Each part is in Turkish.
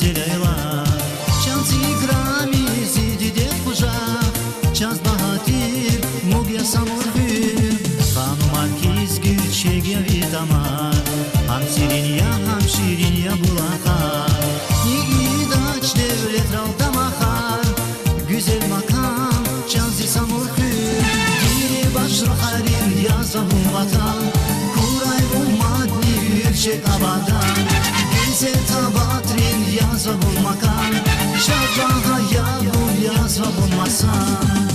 Leyla Çans igrami zidide kuşak Çans bahatir mugya samurhü Kanum markiz güçege vidamar Ham şirin ya bulakar Nigidaç devlet ravdamahar Güzel makam çansi samurhü Diri başır harim yazahum vatan Kuray bu madni yüksek abadan Güzel tabatrin yazahum makam Şabaha yavrum yazahum masan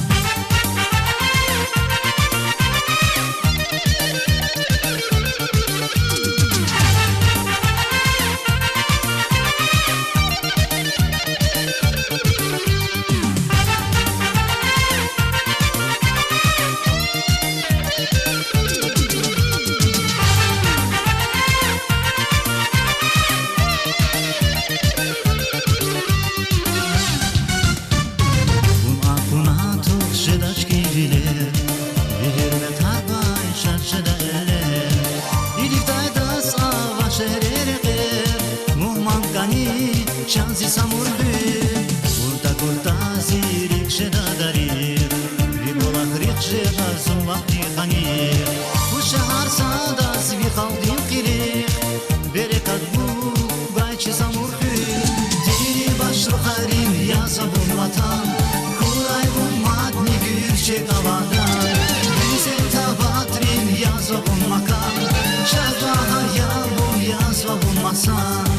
Şansi samurdu Kurta kurta zirik şeda darir Ribolak rikşe bazım vakti hanir Bu şehar sadas vi kaldim kirik Berekat bu gayçı samurdu Diri başlı harim yazabun vatan Kuray bu madni gülçek avadan Güzel tabatrin yazabun makam Şabaha yavrum yazabun masan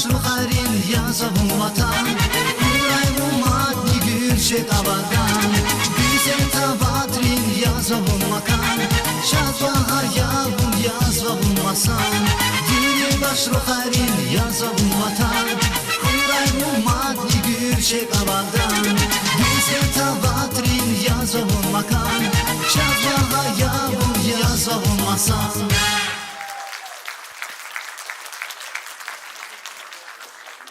Şuharin yazahum vatan Kuray bu maddi gülçek abadan Güzel tabatrin yazahum makan Şabaha yavrum yazahum masan Diri baş ruharin yazahum vatan Kuray bu maddi gülçek abadan